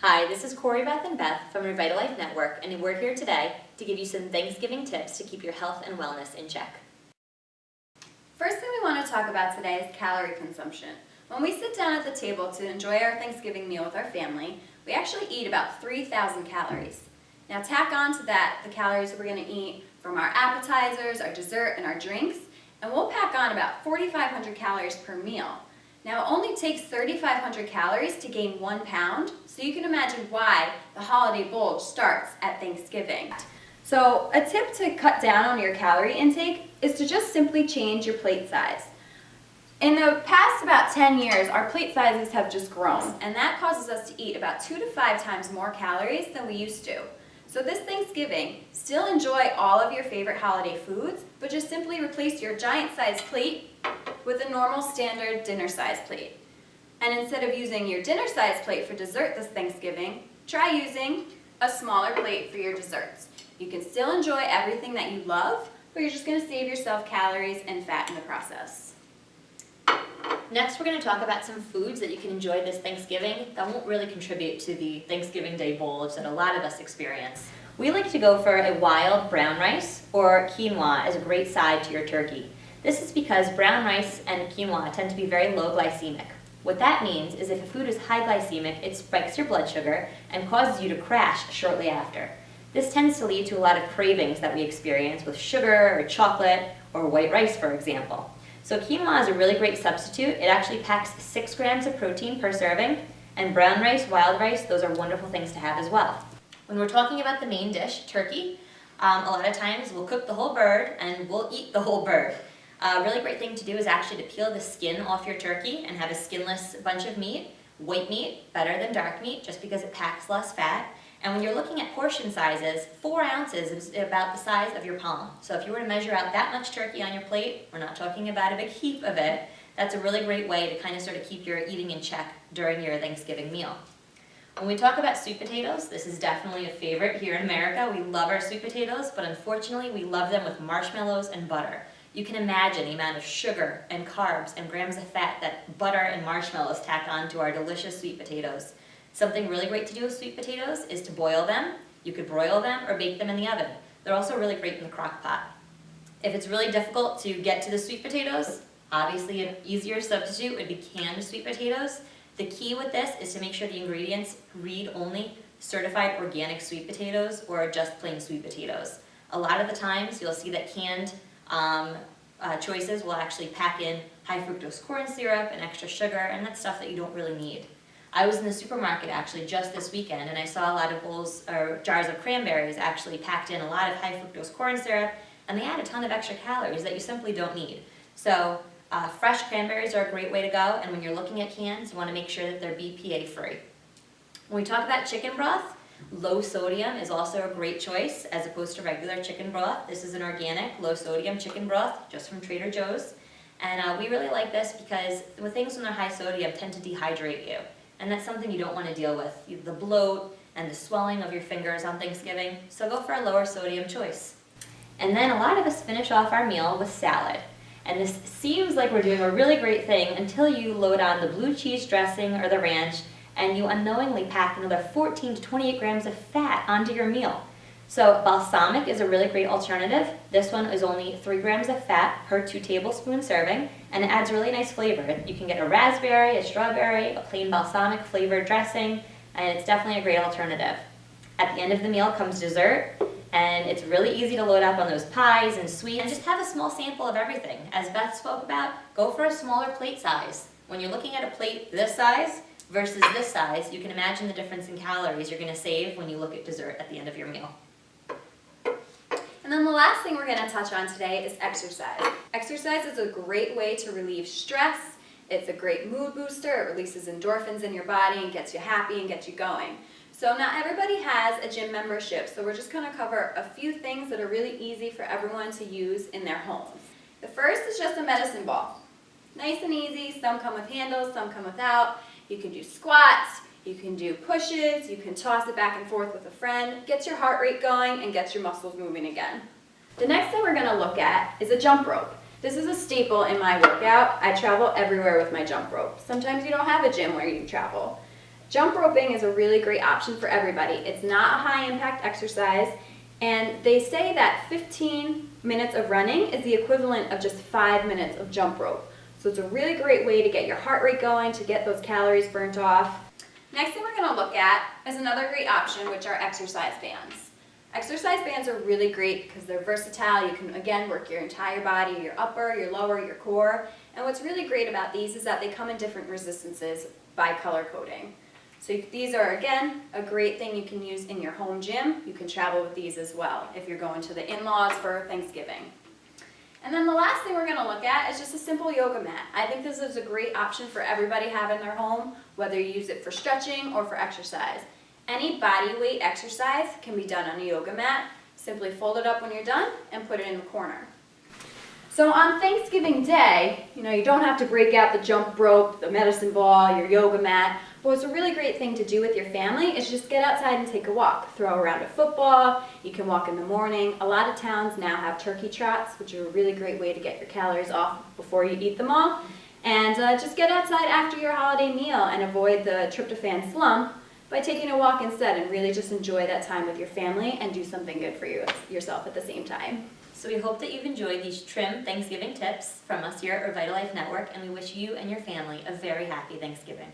Hi, this is Corrie-Beth and Beth from ReVitaLife Network, and we're here today to give you some Thanksgiving tips to keep your health and wellness in check. First thing we want to talk about today is calorie consumption. When we sit down at the table to enjoy our Thanksgiving meal with our family, we actually eat about 3,000 calories. Now tack on to that the calories we're going to eat from our appetizers, our dessert, and our drinks, and we'll pack on about 4,500 calories per meal. Now it only takes 3,500 calories to gain 1 pound, so you can imagine why the holiday bulge starts at Thanksgiving. So a tip to cut down on your calorie intake is to just simply change your plate size. In the past about 10 years, our plate sizes have just grown, and that causes us to eat about 2 to 5 times more calories than we used to. So this Thanksgiving, still enjoy all of your favorite holiday foods, but just simply replace your giant size plate with a normal standard dinner size plate. And instead of using your dinner size plate for dessert this Thanksgiving, try using a smaller plate for your desserts. You can still enjoy everything that you love, but you're just going to save yourself calories and fat in the process. Next, we're going to talk about some foods that you can enjoy this Thanksgiving that won't really contribute to the Thanksgiving Day bulge that a lot of us experience. We like to go for a wild brown rice or quinoa as a great side to your turkey. This is because brown rice and quinoa tend to be very low glycemic. What that means is if a food is high glycemic, it spikes your blood sugar and causes you to crash shortly after. This tends to lead to a lot of cravings that we experience with sugar or chocolate or white rice, for example. So quinoa is a really great substitute. It actually packs 6 grams of protein per serving, and brown rice, wild rice, those are wonderful things to have as well. When we're talking about the main dish, turkey, a lot of times we'll cook the whole bird and we'll eat the whole bird. A really great thing to do is actually to peel the skin off your turkey and have a skinless bunch of meat. White meat, better than dark meat, just because it packs less fat. And when you're looking at portion sizes, 4 ounces is about the size of your palm. So if you were to measure out that much turkey on your plate, we're not talking about a big heap of it, that's a really great way to kind of sort of keep your eating in check during your Thanksgiving meal. When we talk about sweet potatoes, this is definitely a favorite here in America. We love our sweet potatoes, but unfortunately we love them with marshmallows and butter. You can imagine the amount of sugar and carbs and grams of fat that butter and marshmallows tack on to our delicious sweet potatoes. Something really great to do with sweet potatoes is to boil them. You could broil them or bake them in the oven. They're also really great in the crock pot. If it's really difficult to get to the sweet potatoes, obviously an easier substitute would be canned sweet potatoes. The key with this is to make sure the ingredients read only certified organic sweet potatoes or just plain sweet potatoes. A lot of the times you'll see that canned choices will actually pack in high fructose corn syrup and extra sugar, and that's stuff that you don't really need. I was in the supermarket actually just this weekend, and I saw a lot of bowls or jars of cranberries actually packed in a lot of high fructose corn syrup, and they add a ton of extra calories that you simply don't need. So fresh cranberries are a great way to go, and when you're looking at cans, you want to make sure that they're BPA free. When we talk about chicken broth, low sodium is also a great choice as opposed to regular chicken broth. This is an organic, low sodium chicken broth just from Trader Joe's, and we really like this because with things when they're high sodium tend to dehydrate you. And that's something you don't want to deal with, the bloat and the swelling of your fingers on Thanksgiving, so go for a lower sodium choice. And then a lot of us finish off our meal with salad. And this seems like we're doing a really great thing until you load on the blue cheese dressing or the ranch, and you unknowingly pack another 14 to 28 grams of fat onto your meal. So balsamic is a really great alternative. This one is only 3 grams of fat per 2 tablespoon serving, and it adds really nice flavor. You can get a raspberry, a strawberry, a plain balsamic flavored dressing, and it's definitely a great alternative. At the end of the meal comes dessert, and it's really easy to load up on those pies and sweets, and just have a small sample of everything. As Beth spoke about, go for a smaller plate size. When you're looking at a plate this size versus this size, you can imagine the difference in calories you're going to save when you look at dessert at the end of your meal. And then the last thing we're going to touch on today is exercise. Exercise is a great way to relieve stress. It's a great mood booster. It releases endorphins in your body and gets you happy and gets you going. So not everybody has a gym membership, so we're just going to cover a few things that are really easy for everyone to use in their homes. The first is just a medicine ball. Nice and easy. Some come with handles, some come without. You can do squats. You can do pushes, you can toss it back and forth with a friend, gets your heart rate going and gets your muscles moving again. The next thing we're going to look at is a jump rope. This is a staple in my workout. I travel everywhere with my jump rope. Sometimes you don't have a gym where you travel. Jump roping is a really great option for everybody. It's not a high impact exercise, and they say that 15 minutes of running is the equivalent of just 5 minutes of jump rope. So it's a really great way to get your heart rate going, to get those calories burnt off. Next thing we're going to look at is another great option, which are exercise bands. Exercise bands are really great because they're versatile. You can, again, work your entire body, your upper, your lower, your core. And what's really great about these is that they come in different resistances by color coding. So these are, again, a great thing you can use in your home gym. You can travel with these as well if you're going to the in-laws for Thanksgiving. And then the last thing we're going to look at is just a simple yoga mat. I think this is a great option for everybody to have in their home, whether you use it for stretching or for exercise. Any body weight exercise can be done on a yoga mat. Simply fold it up when you're done and put it in the corner. So on Thanksgiving Day, you don't have to break out the jump rope, the medicine ball, your yoga mat. But what's a really great thing to do with your family is just get outside and take a walk. Throw around a football. You can walk in the morning. A lot of towns now have turkey trots, which are a really great way to get your calories off before you eat them all. And just get outside after your holiday meal and avoid the tryptophan slump by taking a walk instead, and really just enjoy that time with your family and do something good for yourself at the same time. So we hope that you've enjoyed these trim Thanksgiving tips from us here at ReVitaLife Network, and we wish you and your family a very happy Thanksgiving.